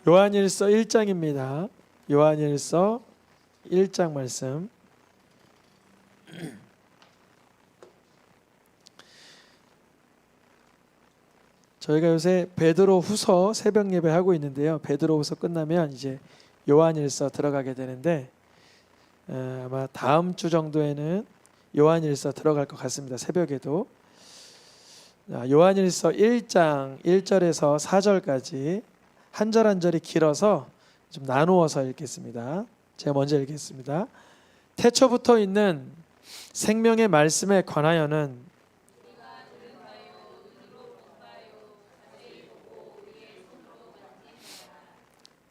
요한일서 1장입니다. 요한일서 1장 말씀. 저희가 요새 베드로 후서 새벽 예배 하고 있는데요. 베드로 후서 끝나면 이제 요한일서 들어가게 되는데 아마 다음 주 정도에는 요한일서 들어갈 것 같습니다. 새벽에도. 요한일서 1장 1절에서 4절까지 한 절 한 절이 길어서 좀 나누어서 읽겠습니다. 제가 먼저 읽겠습니다. 태초부터 있는 생명의 말씀에 관하여는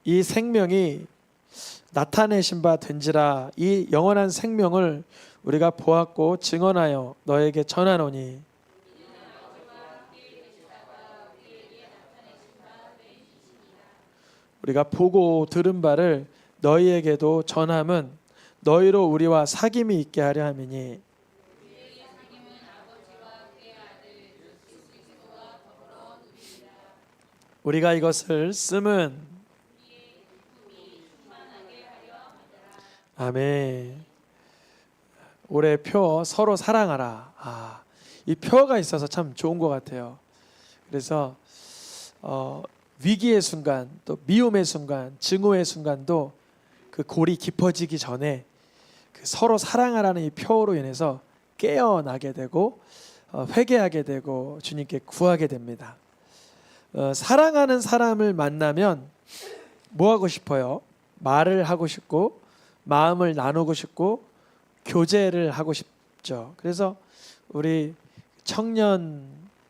이 생명이 나타내신 바 된지라. 이 영원한 생명을 우리가 보았고 증언하여 너에게 전하노니 우리가 보고 들은 바를 너희에게도 전함은 너희로 우리와 사귐이 있게 하려 함이니 우리가 이것을 쓰면 아멘. 올해 표 서로 사랑하라. 이 표가 있어서 참 좋은 것 같아요. 그래서 위기의 순간, 또 미움의 순간, 증오의 순간도 그 골이 깊어지기 전에 그 서로 사랑하라는 이 표로 인해서 깨어나게 되고 회개하게 되고 주님께 구하게 됩니다. 사랑하는 사람을 만나면 뭐 하고 싶어요? 말을 하고 싶고 마음을 나누고 싶고 교제를 하고 싶죠. 그래서 우리 청년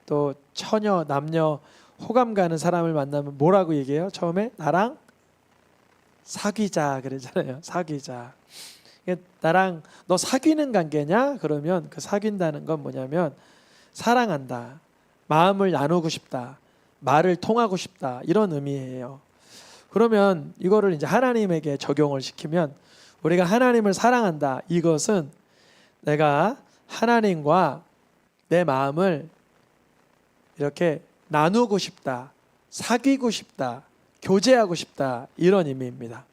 또 처녀 남녀 호감 가는 사람을 만나면 뭐라고 얘기해요? 처음에 나랑 사귀자 그러잖아요. 사귀자. 나랑 너 사귀는 관계냐? 그러면 그 사귄다는 건 뭐냐면 사랑한다, 마음을 나누고 싶다, 말을 통하고 싶다, 이런 의미예요. 그러면 이거를 이제 하나님에게 적용을 시키면 우리가 하나님을 사랑한다, 이것은 내가 하나님과 내 마음을 이렇게 나누고 싶다, 사귀고 싶다, 교제하고 싶다, 이런 의미입니다.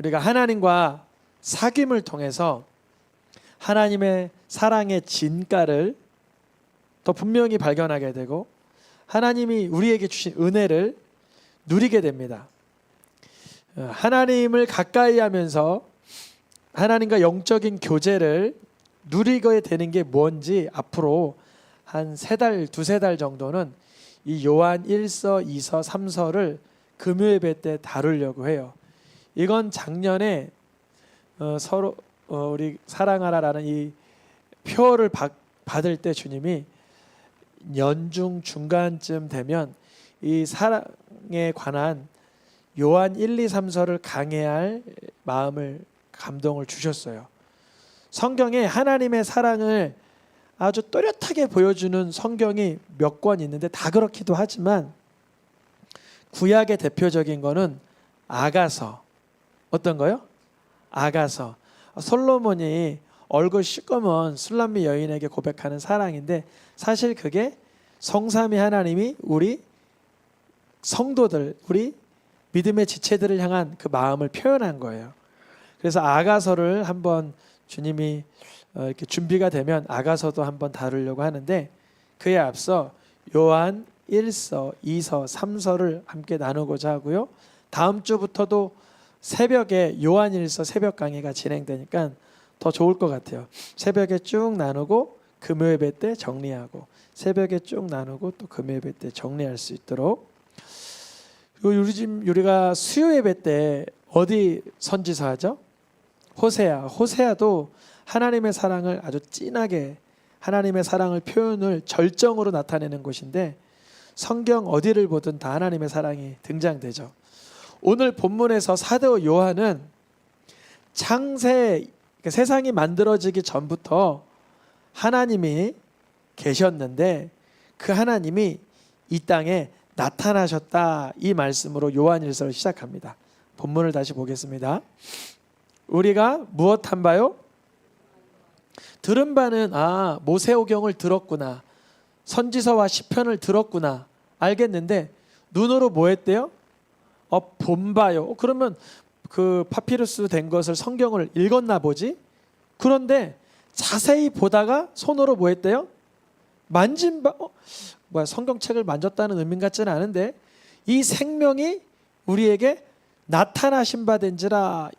우리가 하나님과 사귐을 통해서 하나님의 사랑의 진가를 더 분명히 발견하게 되고 하나님이 우리에게 주신 은혜를 누리게 됩니다. 하나님을 가까이 하면서 하나님과 영적인 교제를 누리게 되는 게 뭔지 앞으로 한 3달, 2-3달 정도는 이 요한 1서, 2서, 3서를 금요예배 때 다루려고 해요. 이건 작년에 서로 우리 사랑하라라는 이 표를 받을 때 주님이 연중 중간쯤 되면 이 사랑에 관한 요한 1, 2, 3서를 강해할 마음을 감동을 주셨어요. 성경에 하나님의 사랑을 아주 또렷하게 보여주는 성경이 몇 권 있는데 다 그렇기도 하지만 구약의 대표적인 거는 아가서. 어떤 거요? 아가서. 솔로몬이 얼굴 시꺼먼 술람미 여인에게 고백하는 사랑인데 사실 그게 성삼위 하나님이 우리 성도들, 우리 믿음의 지체들을 향한 그 마음을 표현한 거예요. 그래서 아가서를 한번 주님이 이렇게 준비가 되면 아가서도 한번 다루려고 하는데 그에 앞서 요한 1서, 2서, 3서를 함께 나누고자 하고요. 다음 주부터도 새벽에 요한 1서 새벽 강의가 진행되니까 더 좋을 것 같아요. 새벽에 쭉 나누고 금요예배 때 정리하고 새벽에 쭉 나누고 또 금요예배 때 정리할 수 있도록. 우리가 수요예배 때 어디 선지서 하죠? 호세아도 하나님의 사랑을 아주 진하게 하나님의 사랑을 표현을 절정으로 나타내는 곳인데 성경 어디를 보든 다 하나님의 사랑이 등장되죠. 오늘 본문에서 사도 요한은 창세, 세상이 만들어지기 전부터 하나님이 계셨는데 그 하나님이 이 땅에 나타나셨다, 이 말씀으로 요한일서를 시작합니다. 본문을 다시 보겠습니다. 우리가 무엇한 바요? 들은 바는 모세오경을 들었구나, 선지서와 시편을 들었구나 알겠는데 눈으로 뭐 했대요? 본바요. 그러면 그 파피루스 된 것을 성경을 읽었나 보지? 그런데 자세히 보다가 손으로 뭐 했대요? 성경책을 만졌다는 의미 같지는 않은데 이 생명이 우리에게 나타나신 바 된지라.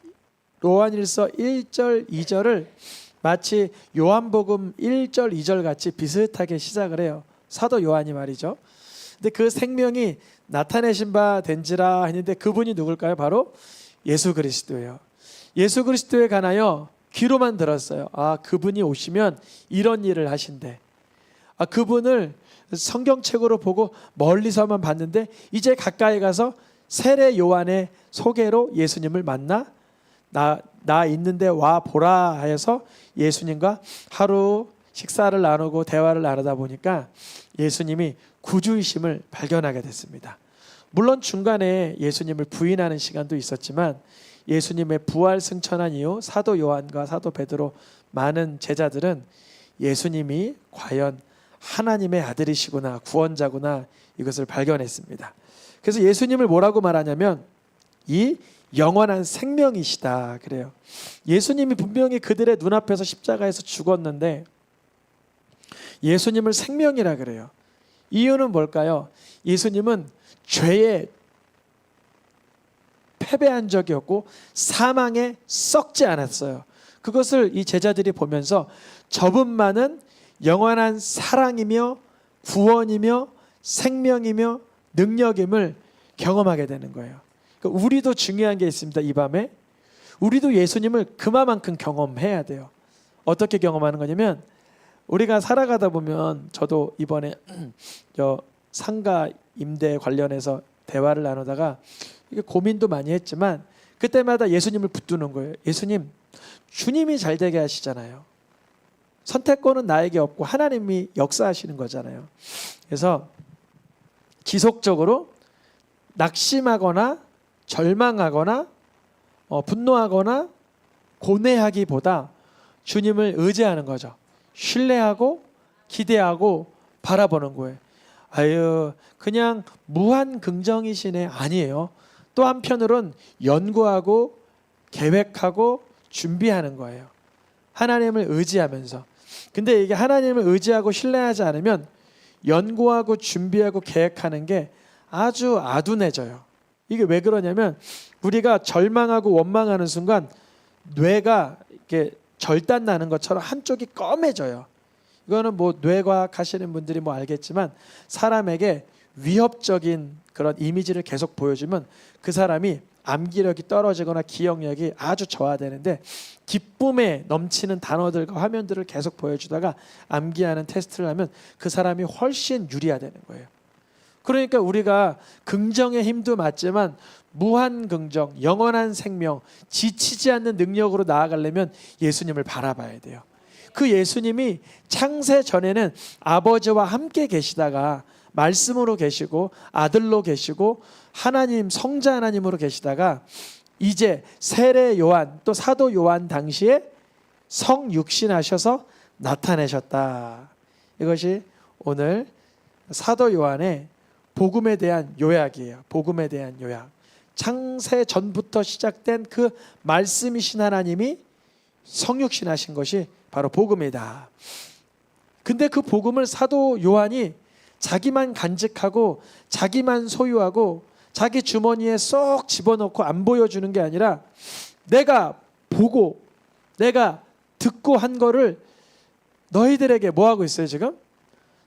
요한일서 1절 2절을 마치 요한복음 1절 2절 같이 비슷하게 시작을 해요. 사도 요한이 말이죠. 근데 그 생명이 나타내신 바 된지라 했는데 그분이 누굴까요? 바로 예수 그리스도예요. 예수 그리스도에 관하여 귀로만 들었어요. 그분이 오시면 이런 일을 하신대. 그분을 성경책으로 보고 멀리서만 봤는데 이제 가까이 가서 세례 요한의 소개로 예수님을 만나 나 있는데 와 보라 해서 예수님과 하루 식사를 나누고 대화를 나누다 보니까 예수님이 구주이심을 발견하게 됐습니다. 물론 중간에 예수님을 부인하는 시간도 있었지만 예수님의 부활 승천한 이후 사도 요한과 사도 베드로 많은 제자들은 예수님이 과연 하나님의 아들이시구나, 구원자구나, 이것을 발견했습니다. 그래서 예수님을 뭐라고 말하냐면 이 영원한 생명이시다 그래요. 예수님이 분명히 그들의 눈앞에서 십자가에서 죽었는데 예수님을 생명이라 그래요. 이유는 뭘까요? 예수님은 죄에 패배한 적이 없고 사망에 썩지 않았어요. 그것을 이 제자들이 보면서 저분만은 영원한 사랑이며 구원이며 생명이며 능력임을 경험하게 되는 거예요. 그러니까 우리도 중요한 게 있습니다. 이 밤에 우리도 예수님을 그만큼 경험해야 돼요. 어떻게 경험하는 거냐면 우리가 살아가다 보면 저도 이번에 상가 임대 관련해서 대화를 나누다가 이게 고민도 많이 했지만 그때마다 예수님을 붙드는 거예요. 예수님, 주님이 잘 되게 하시잖아요. 선택권은 나에게 없고 하나님이 역사하시는 거잖아요. 그래서 지속적으로 낙심하거나 절망하거나 분노하거나 고뇌하기보다 주님을 의지하는 거죠. 신뢰하고 기대하고 바라보는 거예요. 그냥 무한 긍정이시네. 아니에요. 또 한편으론 연구하고 계획하고 준비하는 거예요. 하나님을 의지하면서. 근데 이게 하나님을 의지하고 신뢰하지 않으면 연구하고 준비하고 계획하는 게 아주 아둔해져요. 이게 왜 그러냐면 우리가 절망하고 원망하는 순간 뇌가 이렇게 절단 나는 것처럼 한쪽이 검해져요. 이거는 뭐 뇌과학 하시는 분들이 뭐 알겠지만 사람에게 위협적인 그런 이미지를 계속 보여주면 그 사람이 암기력이 떨어지거나 기억력이 아주 저하되는데 기쁨에 넘치는 단어들과 화면들을 계속 보여주다가 암기하는 테스트를 하면 그 사람이 훨씬 유리화되는 거예요. 그러니까 우리가 긍정의 힘도 맞지만 무한 긍정, 영원한 생명, 지치지 않는 능력으로 나아가려면 예수님을 바라봐야 돼요. 그 예수님이 창세 전에는 아버지와 함께 계시다가 말씀으로 계시고 아들로 계시고 하나님 성자 하나님으로 계시다가 이제 세례 요한 또 사도 요한 당시에 성육신하셔서 나타내셨다. 이것이 오늘 사도 요한의 복음에 대한 요약이에요. 복음에 대한 요약. 창세 전부터 시작된 그 말씀이신 하나님이 성육신하신 것이 바로 복음이다. 근데 그 복음을 사도 요한이 자기만 간직하고 자기만 소유하고 자기 주머니에 쏙 집어넣고 안 보여주는 게 아니라 내가 보고 내가 듣고 한 거를 너희들에게 뭐 하고 있어요 지금?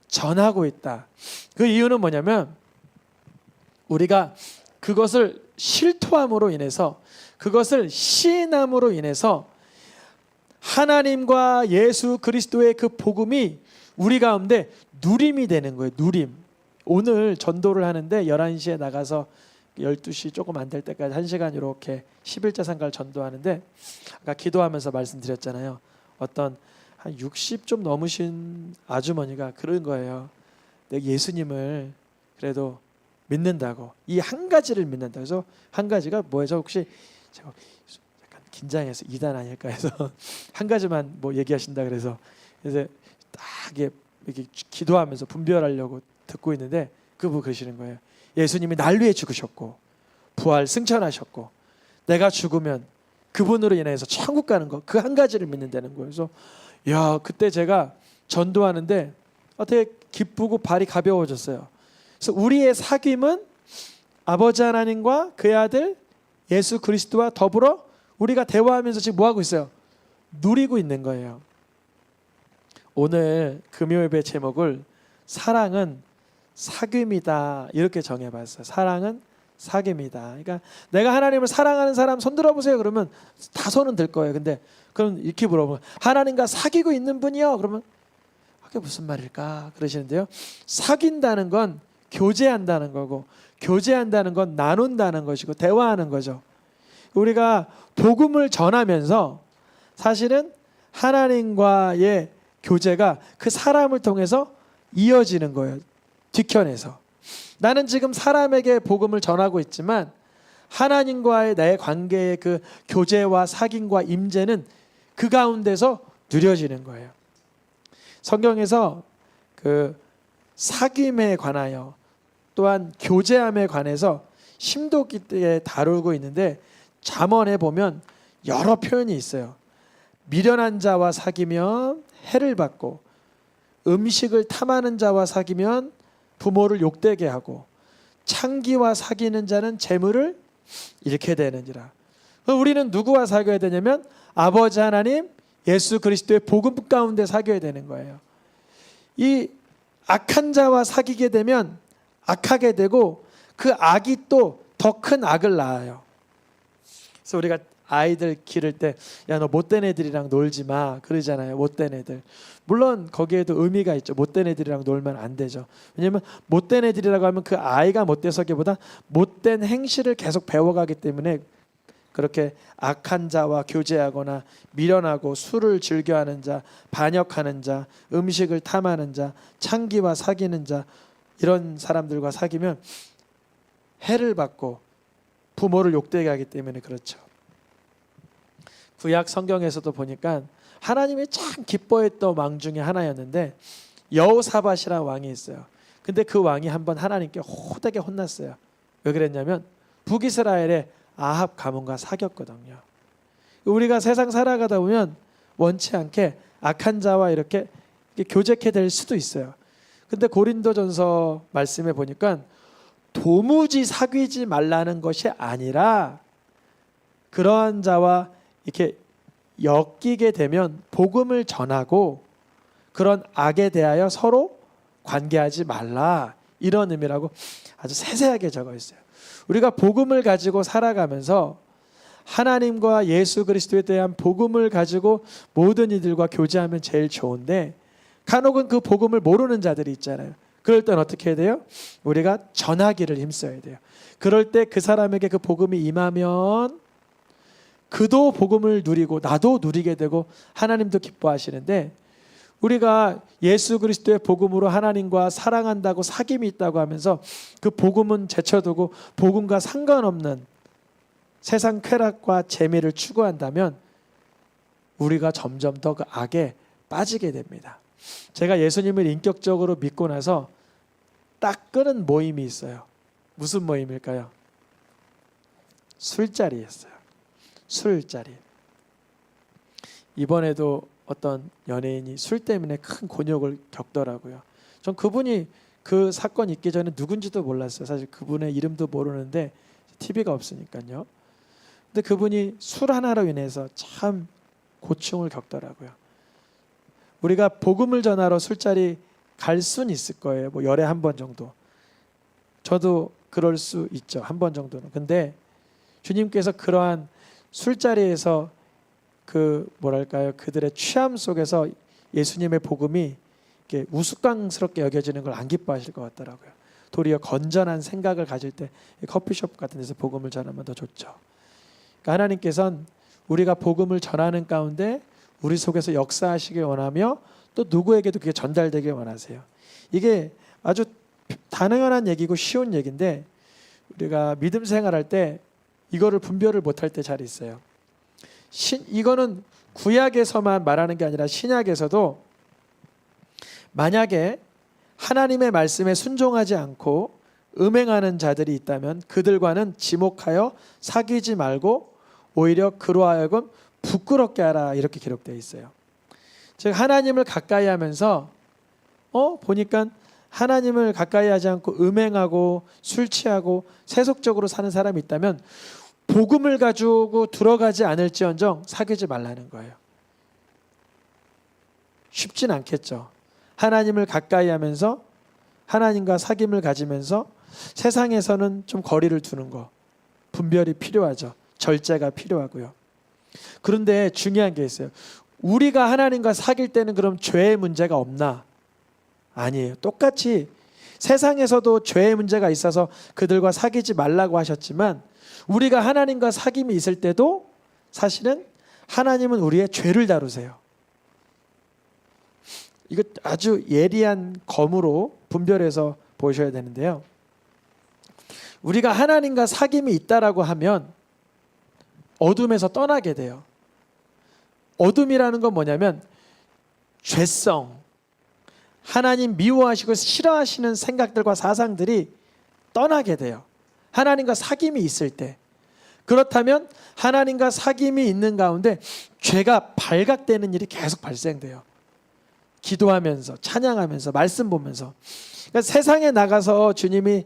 전하고 있다. 그 이유는 뭐냐면 우리가 그것을 실토함으로 인해서 그것을 시인함으로 인해서 하나님과 예수 그리스도의 그 복음이 우리 가운데 누림이 되는 거예요. 누림. 오늘 전도를 하는데 11시에 나가서 12시 조금 안 될 때까지 1시간 이렇게 11자 상가를 전도하는데 아까 기도하면서 말씀드렸잖아요. 어떤 한 60 좀 넘으신 아주머니가 그런 거예요. 내가 예수님을 그래도 믿는다고. 이 한 가지를 믿는다. 그래서 한 가지가 뭐예요? 혹시 제가 약간 긴장해서 이단 아닐까 해서 한 가지만 뭐 얘기하신다 그래서 딱 이렇게 기도하면서 분별하려고 듣고 있는데 그분 그러시는 거예요. 예수님이 날 위해 죽으셨고 부활 승천하셨고 내가 죽으면 그분으로 인해서 천국 가는 거, 그 한 가지를 믿는다는 거예요. 그래서 야, 그때 제가 전도하는데 되게 기쁘고 발이 가벼워졌어요. 그래서 우리의 사귐은 아버지 하나님과 그의 아들 예수 그리스도와 더불어 우리가 대화하면서 지금 뭐 하고 있어요? 누리고 있는 거예요. 오늘 금요예배 제목을 사랑은 사귐이다 이렇게 정해봤어요. 사랑은 사귐이다. 그러니까 내가 하나님을 사랑하는 사람 손 들어보세요. 그러면 다 손은 들 거예요. 근데 그럼 이렇게 물어보면 하나님과 사귀고 있는 분이요? 그러면 그게 무슨 말일까? 그러시는데요. 사귄다는 건 교제한다는 거고, 교제한다는 건 나눈다는 것이고 대화하는 거죠. 우리가 복음을 전하면서 사실은 하나님과의 교제가 그 사람을 통해서 이어지는 거예요. 뒤편에서 나는 지금 사람에게 복음을 전하고 있지만 하나님과의 나의 관계의 그 교제와 사귐과 임재는 그 가운데서 누려지는 거예요. 성경에서 그 사귐에 관하여 또한 교제함에 관해서 심도 깊게 다루고 있는데 잠언에 보면 여러 표현이 있어요. 미련한 자와 사귀면 해를 받고 음식을 탐하는 자와 사귀면 부모를 욕되게 하고 창기와 사귀는 자는 재물을 잃게 되느니라. 우리는 누구와 사귀어야 되냐면 아버지 하나님 예수 그리스도의 복음 가운데 사귀어야 되는 거예요. 이 악한 자와 사귀게 되면 악하게 되고 그 악이 또 더 큰 악을 낳아요. 그래서 우리가 아이들 기를 때 야, 너 못된 애들이랑 놀지 마 그러잖아요. 못된 애들. 물론 거기에도 의미가 있죠. 못된 애들이랑 놀면 안 되죠. 왜냐하면 못된 애들이라고 하면 그 아이가 못돼서기보다 못된 행실을 계속 배워가기 때문에 그렇게 악한 자와 교제하거나 미련하고 술을 즐겨하는 자, 반역하는 자, 음식을 탐하는 자, 창기와 사귀는 자 이런 사람들과 사귀면 해를 받고 부모를 욕되게 하기 때문에 그렇죠. 구약 성경에서도 보니까 하나님이 참 기뻐했던 왕 중에 하나였는데 여호사밧이라는 왕이 있어요. 근데 그 왕이 한번 하나님께 호되게 혼났어요. 왜 그랬냐면 북이스라엘의 아합 가문과 사귀었거든요. 우리가 세상 살아가다 보면 원치 않게 악한 자와 이렇게 교제케 될 수도 있어요. 근데 고린도전서 말씀에 보니까 도무지 사귀지 말라는 것이 아니라 그러한 자와 이렇게 엮이게 되면 복음을 전하고 그런 악에 대하여 서로 관계하지 말라 이런 의미라고 아주 세세하게 적어 있어요. 우리가 복음을 가지고 살아가면서 하나님과 예수 그리스도에 대한 복음을 가지고 모든 이들과 교제하면 제일 좋은데 간혹은 그 복음을 모르는 자들이 있잖아요. 그럴 땐 어떻게 해야 돼요? 우리가 전하기를 힘써야 돼요. 그럴 때 그 사람에게 그 복음이 임하면 그도 복음을 누리고 나도 누리게 되고 하나님도 기뻐하시는데 우리가 예수 그리스도의 복음으로 하나님과 사랑한다고 사귐이 있다고 하면서 그 복음은 제쳐두고 복음과 상관없는 세상 쾌락과 재미를 추구한다면 우리가 점점 더 그 악에 빠지게 됩니다. 제가 예수님을 인격적으로 믿고 나서 딱 끊은 모임이 있어요. 무슨 모임일까요? 술자리였어요. 술자리. 이번에도 어떤 연예인이 술 때문에 큰 곤욕을 겪더라고요. 전 그분이 그 사건 있기 전에 누군지도 몰랐어요. 사실 그분의 이름도 모르는데 TV가 없으니까요. 근데 그분이 술 하나로 인해서 참 고충을 겪더라고요. 우리가 복음을 전하러 술자리 갈 수는 있을 거예요. 뭐 열에 한 번 정도. 저도 그럴 수 있죠. 한 번 정도는. 근데 주님께서 그러한 술자리에서 그 뭐랄까요? 그들의 취함 속에서 예수님의 복음이 이렇게 우스꽝스럽게 여겨지는 걸 안 기뻐하실 것 같더라고요. 도리어 건전한 생각을 가질 때 커피숍 같은 데서 복음을 전하면 더 좋죠. 그러니까 하나님께서는 우리가 복음을 전하는 가운데 우리 속에서 역사하시길 원하며 또 누구에게도 그게 전달되길 원하세요. 이게 아주 당연한 얘기고 쉬운 얘기인데 우리가 믿음 생활할 때 이거를 분별을 못할 때 잘 있어요. 이거는 구약에서만 말하는 게 아니라 신약에서도 만약에 하나님의 말씀에 순종하지 않고 음행하는 자들이 있다면 그들과는 지목하여 사귀지 말고 오히려 그로 하여금 부끄럽게 하라, 이렇게 기록되어 있어요. 즉 하나님을 가까이 하면서 보니까 하나님을 가까이 하지 않고 음행하고 술 취하고 세속적으로 사는 사람이 있다면 복음을 가지고 들어가지 않을지언정 사귀지 말라는 거예요. 쉽진 않겠죠. 하나님을 가까이 하면서 하나님과 사귐을 가지면서 세상에서는 좀 거리를 두는 거, 분별이 필요하죠. 절제가 필요하고요. 그런데 중요한 게 있어요. 우리가 하나님과 사귈 때는 그럼 죄의 문제가 없나? 아니에요. 똑같이 세상에서도 죄의 문제가 있어서 그들과 사귀지 말라고 하셨지만 우리가 하나님과 사귐이 있을 때도 사실은 하나님은 우리의 죄를 다루세요. 이거 아주 예리한 검으로 분별해서 보셔야 되는데요. 우리가 하나님과 사귐이 있다라고 하면 어둠에서 떠나게 돼요. 어둠이라는 건 뭐냐면 죄성, 하나님 미워하시고 싫어하시는 생각들과 사상들이 떠나게 돼요. 하나님과 사귐이 있을 때. 그렇다면 하나님과 사귐이 있는 가운데 죄가 발각되는 일이 계속 발생돼요. 기도하면서, 찬양하면서, 말씀 보면서. 그러니까 세상에 나가서 주님이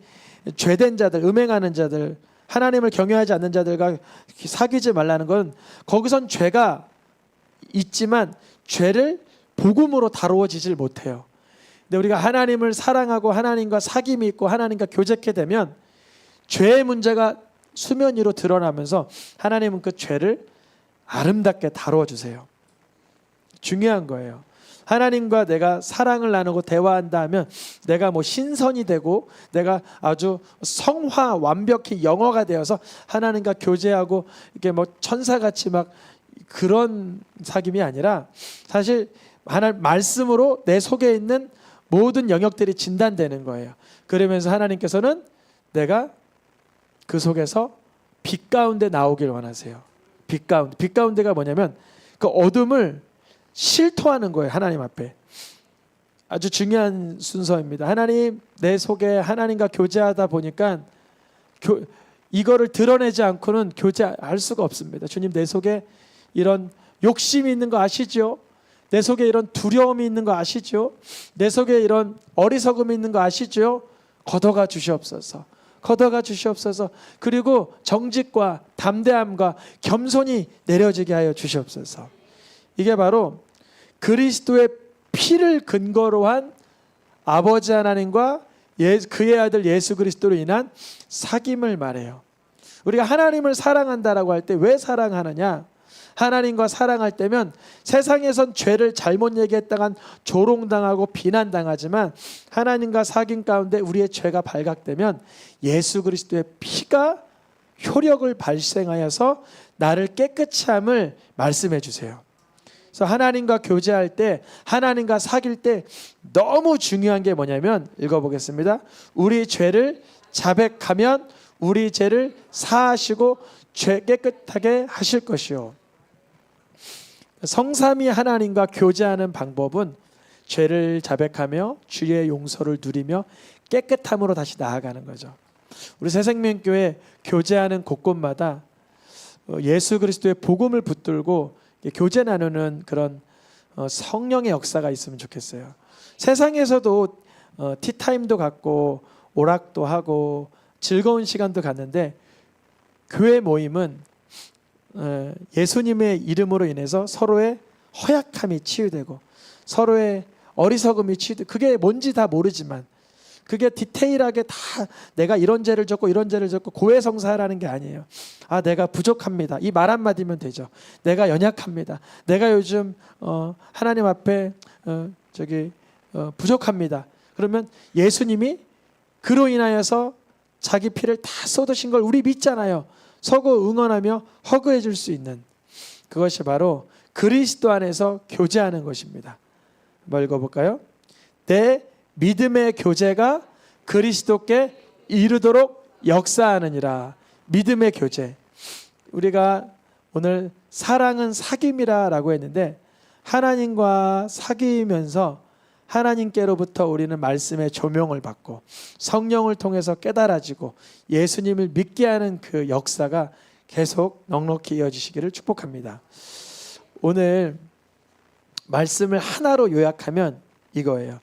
죄된 자들, 음행하는 자들, 하나님을 경외하지 않는 자들과 사귀지 말라는 건 거기선 죄가 있지만 죄를 복음으로 다루어지질 못해요. 근데 우리가 하나님을 사랑하고 하나님과 사귐이 있고 하나님과 교제하게 되면 죄의 문제가 수면 위로 드러나면서 하나님은 그 죄를 아름답게 다루어 주세요. 중요한 거예요. 하나님과 내가 사랑을 나누고 대화한다 하면 내가 뭐 신선이 되고 내가 아주 성화 완벽히 영어가 되어서 하나님과 교제하고 이렇게 뭐 천사같이 막 그런 사귐이 아니라 사실 하나님 말씀으로 내 속에 있는 모든 영역들이 진단되는 거예요. 그러면서 하나님께서는 내가 그 속에서 빛 가운데 나오길 원하세요. 빛 가운데가 뭐냐면 그 어둠을 실토하는 거예요. 하나님 앞에. 아주 중요한 순서입니다. 하나님, 내 속에 하나님과 교제하다 보니까 이거를 드러내지 않고는 교제할 수가 없습니다. 주님, 내 속에 이런 욕심이 있는 거 아시죠? 내 속에 이런 두려움이 있는 거 아시죠? 내 속에 이런 어리석음이 있는 거 아시죠? 걷어가 주시옵소서. 걷어가 주시옵소서. 그리고 정직과 담대함과 겸손이 내려지게 하여 주시옵소서. 이게 바로 그리스도의 피를 근거로 한 아버지 하나님과 그의 아들 예수 그리스도로 인한 사귐을 말해요. 우리가 하나님을 사랑한다라고 할 때 왜 사랑하느냐? 하나님과 사랑할 때면 세상에선 죄를 잘못 얘기했다간 조롱당하고 비난당하지만 하나님과 사귐 가운데 우리의 죄가 발각되면 예수 그리스도의 피가 효력을 발생하여서 나를 깨끗이 함을 말씀해 주세요. 그래서 하나님과 교제할 때, 하나님과 사귈 때 너무 중요한 게 뭐냐면 읽어보겠습니다. 우리 죄를 자백하면 우리 죄를 사하시고 죄 깨끗하게 하실 것이요. 성삼위 하나님과 교제하는 방법은 죄를 자백하며 주의 용서를 누리며 깨끗함으로 다시 나아가는 거죠. 우리 새생명교회 교제하는 곳곳마다 예수 그리스도의 복음을 붙들고 교제 나누는 그런 성령의 역사가 있으면 좋겠어요. 세상에서도 티타임도 갖고 오락도 하고 즐거운 시간도 갖는데 교회 모임은 예수님의 이름으로 인해서 서로의 허약함이 치유되고 서로의 어리석음이 치유되고 그게 뭔지 다 모르지만 그게 디테일하게 다 내가 이런 죄를 졌고 이런 죄를 졌고 고해성사라는 게 아니에요. 아, 내가 부족합니다. 이 말 한마디면 되죠. 내가 연약합니다. 내가 요즘 하나님 앞에 부족합니다. 그러면 예수님이 그로 인하여서 자기 피를 다 쏟으신 걸 우리 믿잖아요. 서고 응원하며 허그해 줄 수 있는 그것이 바로 그리스도 안에서 교제하는 것입니다. 뭘 읽어볼까요? 내 믿음의 교제가 그리스도께 이르도록 역사하느니라. 믿음의 교제. 우리가 오늘 사랑은 사귐이라고 했는데 하나님과 사귀면서 하나님께로부터 우리는 말씀의 조명을 받고 성령을 통해서 깨달아지고 예수님을 믿게 하는 그 역사가 계속 넉넉히 이어지시기를 축복합니다. 오늘 말씀을 하나로 요약하면 이거예요.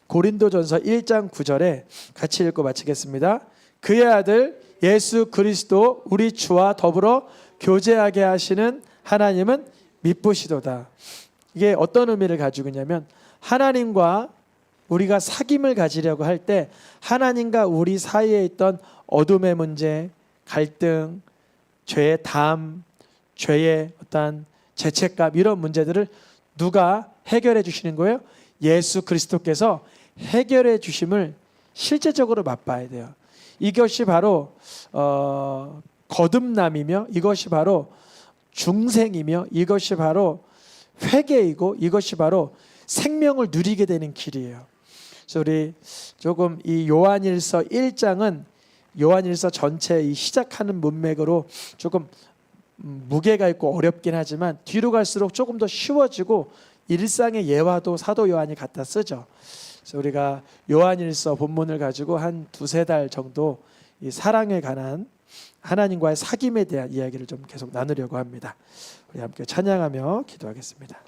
고린도전서 1장 9절에 같이 읽고 마치겠습니다. 그의 아들 예수 그리스도 우리 주와 더불어 교제하게 하시는 하나님은 미쁘시도다. 이게 어떤 의미를 가지고 있냐면 하나님과 우리가 사귐을 가지려고 할 때 하나님과 우리 사이에 있던 어둠의 문제, 갈등, 죄의 담, 죄의 어떤 죄책감 이런 문제들을 누가 해결해 주시는 거예요? 예수 그리스도께서 해결해 주심을 실제적으로 맛봐야 돼요. 이것이 바로 거듭남이며 이것이 바로 중생이며 이것이 바로 회개이고 이것이 바로 생명을 누리게 되는 길이에요. 그래서 우리 조금 이 요한일서 1장은 요한일서 전체 이 시작하는 문맥으로 조금 무게가 있고 어렵긴 하지만 뒤로 갈수록 조금 더 쉬워지고 일상의 예화도 사도 요한이 갖다 쓰죠. 그래서 우리가 요한일서 본문을 가지고 한 두세 달 정도 이 사랑에 관한 하나님과의 사귐에 대한 이야기를 좀 계속 나누려고 합니다. 우리 함께 찬양하며 기도하겠습니다.